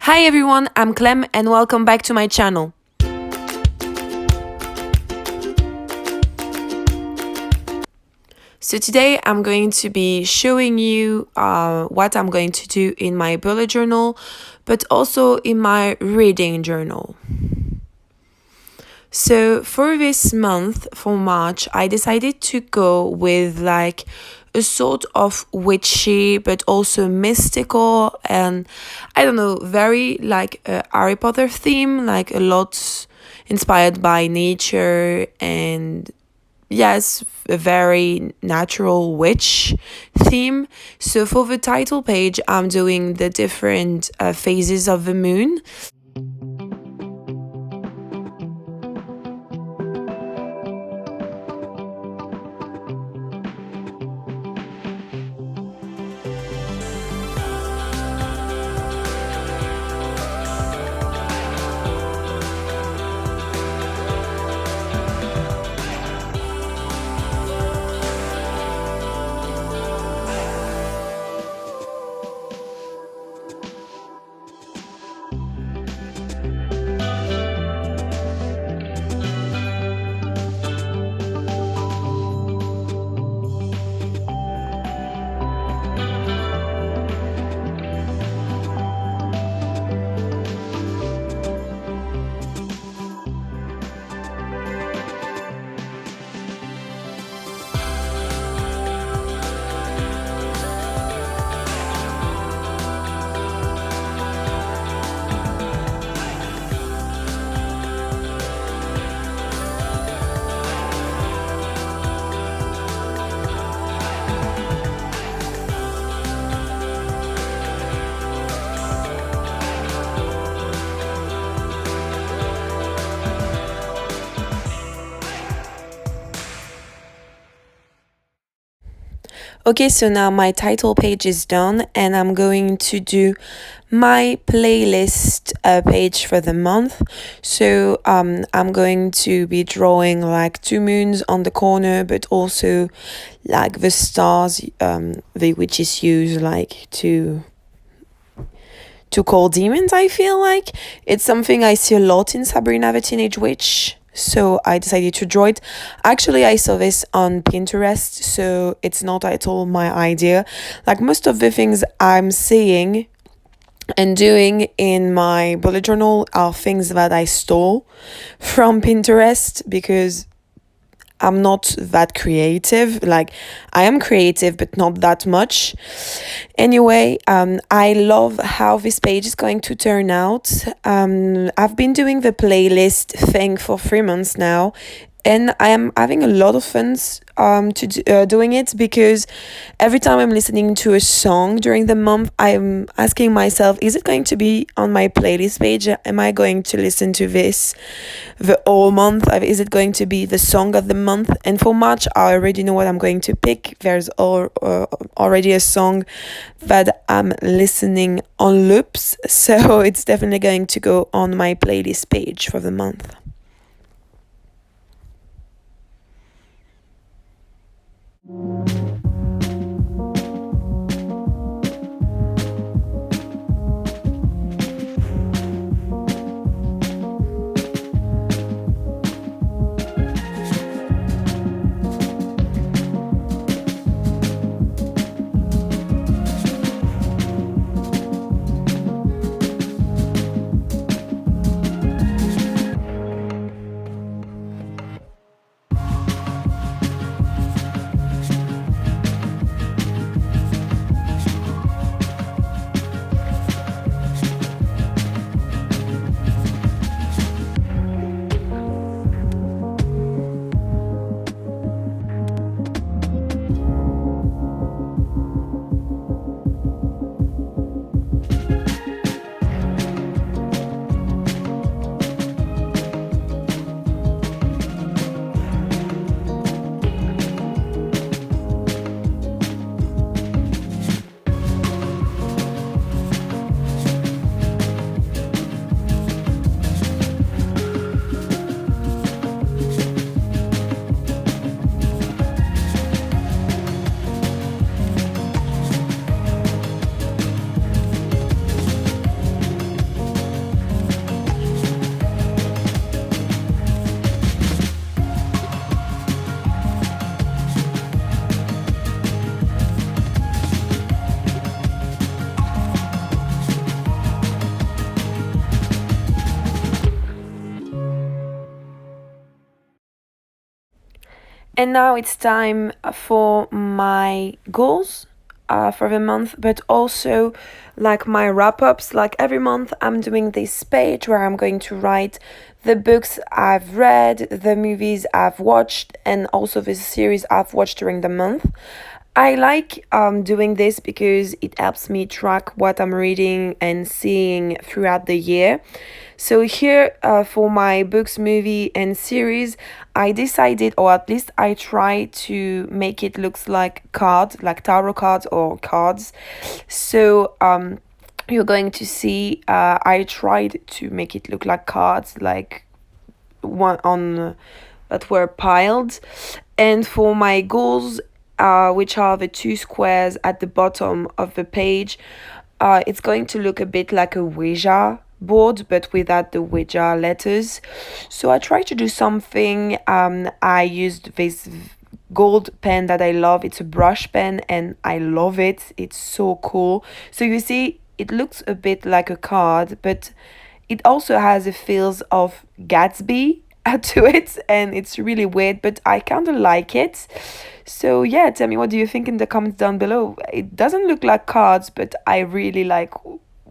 Hi everyone, I'm Clem and welcome back to my channel. So today I'm going to be showing you what I'm going to do in my bullet journal, but also in my reading journal. So for this month, for March, I decided to go with like a sort of witchy but also mystical and I don't know, very like a Harry Potter theme, like a lot inspired by nature and yes, a very natural witch theme. So for the title page, I'm doing the different phases of the moon. Okay, so now my title page is done and I'm going to do my playlist page for the month. So I'm going to be drawing like two moons on the corner, but also like the stars the witches use like to call demons. I feel like it's something I see a lot in Sabrina the Teenage Witch, so I decided to draw it. Actually, I saw this on Pinterest, so it's not at all my idea. Like most of the things I'm seeing and doing in my bullet journal are things that I stole from Pinterest because I'm not that creative. Like I am creative, but not that much. Anyway, I love how this page is going to turn out. I've been doing the playlist thing for 3 months now, and I am having a lot of fun doing it because every time I'm listening to a song during the month, I'm asking myself, is it going to be on my playlist page? Am I going to listen to this the whole month? Is it going to be the song of the month? And for March, I already know what I'm going to pick. There's already a song that I'm listening on loops, so it's definitely going to go on my playlist page for the month. And now it's time for my goals for the month, but also like my wrap ups. Like every month, I'm doing this page where I'm going to write the books I've read, the movies I've watched, and also the series I've watched during the month. I like doing this because it helps me track what I'm reading and seeing throughout the year. So here, for my books, movie, and series, I decided, or at least I try to make it looks like cards, like tarot cards or cards. So you're going to see. I tried to make it look like cards, like one on that were piled. And for my goals, which are the two squares at the bottom of the page, it's going to look a bit like a Ouija board, but without the Ouija letters. So I tried to do something. I used this gold pen that I love. It's a brush pen and I love it. It's so cool. So you see, it looks a bit like a card, but it also has a feels of Gatsby to it, and it's really weird, but I kind of like it. So yeah, tell me, what do you think in the comments down below? It doesn't look like cards, but I really like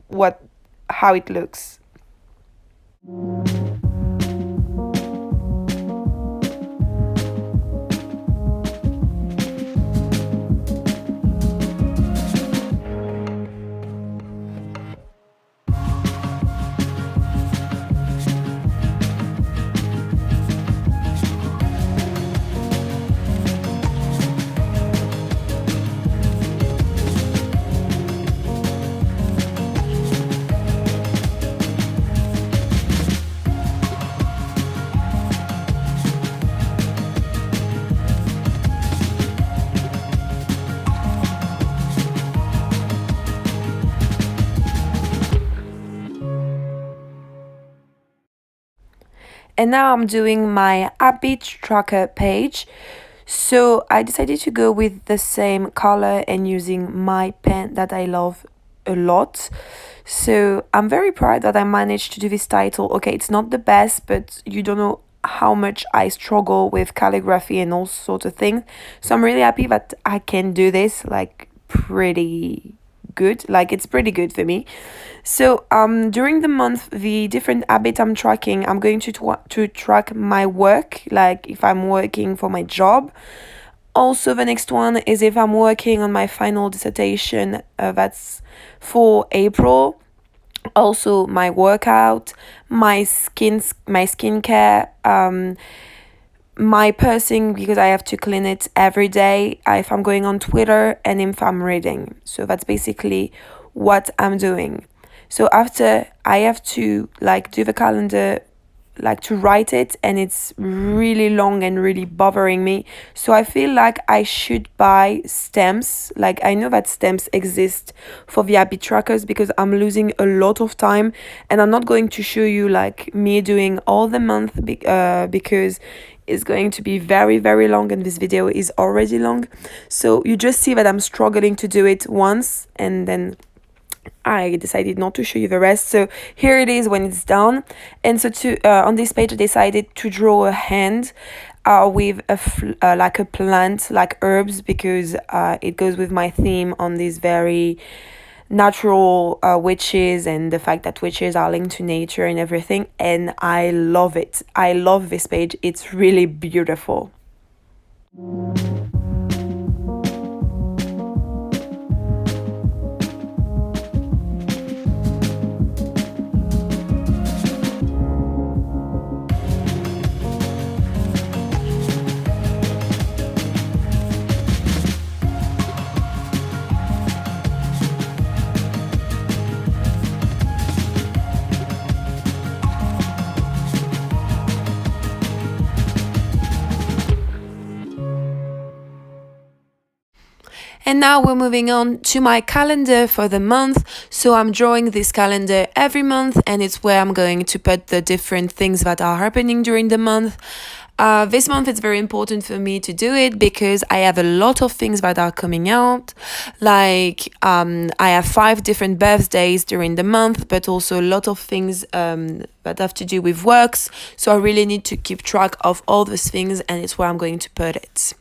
what how it looks. And now I'm doing my habit tracker page. So I decided to go with the same color and using my pen that I love a lot. So I'm very proud that I managed to do this title. Okay, it's not the best, but you don't know how much I struggle with calligraphy and all sorts of things. So I'm really happy that I can do this like pretty good. Like it's pretty good for me. So during the month, the different habit I'm tracking, I'm going to track my work, like if I'm working for my job. Also, the next one is if I'm working on my final dissertation, that's for April. Also, my workout, my skincare, my pursing because I have to clean it every day. If I'm going on Twitter and if I'm reading. So that's basically what I'm doing. So after I have to like do the calendar, like to write it, and it's really long and really bothering me. So I feel like I should buy stamps. Like I know that stamps exist for the habit trackers because I'm losing a lot of time, and I'm not going to show you like me doing all the month because it's going to be very very long and this video is already long. So you just see that I'm struggling to do it once, and then I decided not to show you the rest. So here it is when it's done. And so to on this page I decided to draw a hand with like a plant, like herbs, because it goes with my theme on these very natural witches and the fact that witches are linked to nature and everything. And I love it. I love this page. It's really beautiful. And now we're moving on to my calendar for the month. So I'm drawing this calendar every month, and it's where I'm going to put the different things that are happening during the month. This month it's very important for me to do it because I have a lot of things that are coming out. Like I have 5 different birthdays during the month, but also a lot of things that have to do with works. So I really need to keep track of all those things, and it's where I'm going to put it.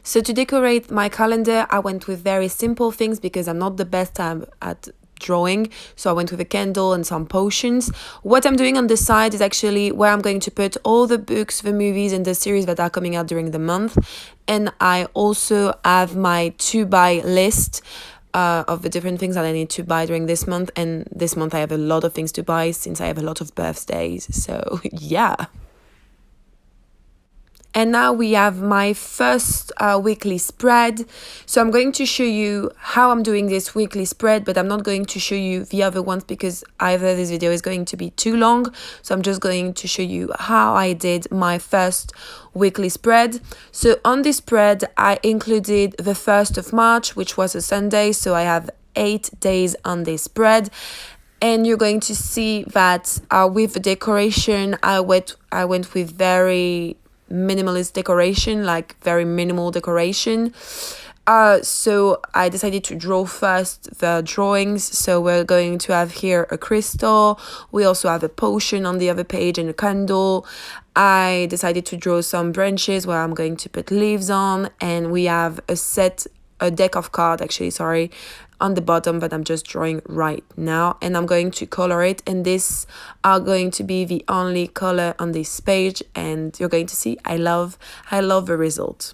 So to decorate my calendar, I went with very simple things because I'm not the best at drawing. So I went with a candle and some potions. What I'm doing on the side is actually where I'm going to put all the books, the movies, and the series that are coming out during the month. And I also have my to buy list of the different things that I need to buy during this month. And this month I have a lot of things to buy since I have a lot of birthdays. So yeah. And now we have my first weekly spread. So I'm going to show you how I'm doing this weekly spread, but I'm not going to show you the other ones because either this video is going to be too long. So I'm just going to show you how I did my first weekly spread. So on this spread, I included the 1st of March, which was a Sunday. So I have 8 days on this spread. And you're going to see that with the decoration, I went with very minimalist decoration, like very minimal decoration. So I decided to draw first the drawings. So we're going to have here a crystal. We also have a potion on the other page and a candle. I decided to draw some branches where I'm going to put leaves on, and we have a deck of cards, on the bottom that I'm just drawing right now, and I'm going to color it, and this are going to be the only color on this page, and you're going to see I love the result.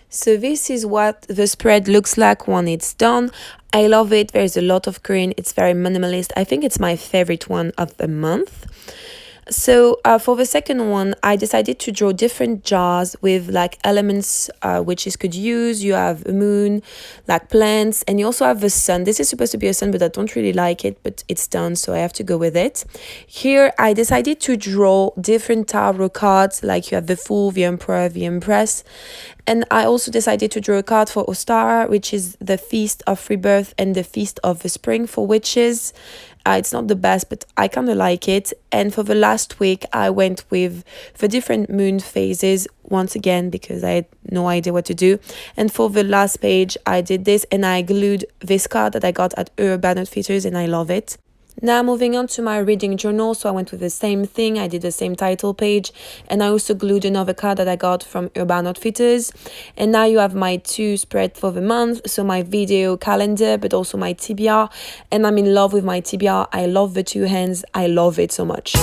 So this is what the spread looks like when it's done. I love it. There's a lot of green. It's very minimalist. I think it's my favorite one of the month. So for the second one, I decided to draw different jars with like elements witches could use. You have a moon, like plants, and you also have the sun. This is supposed to be a sun, but I don't really like it, but it's done, so I have to go with it. Here, I decided to draw different tarot cards, like you have the Fool, the Emperor, the Empress. And I also decided to draw a card for Ostara, which is the Feast of Rebirth and the Feast of the Spring for witches. It's not the best, but I kind of like it. And for the last week, I went with the different moon phases once again because I had no idea what to do. And for the last page, I did this and I glued this card that I got at Urban Outfitters and I love it. Now moving on to my reading journal, so I went with the same thing. I did the same title page and I also glued another card that I got from Urban Outfitters. And now you have my two spread for the month, so my video calendar but also my TBR, and I'm in love with my TBR. I love the two hands. I love it so much.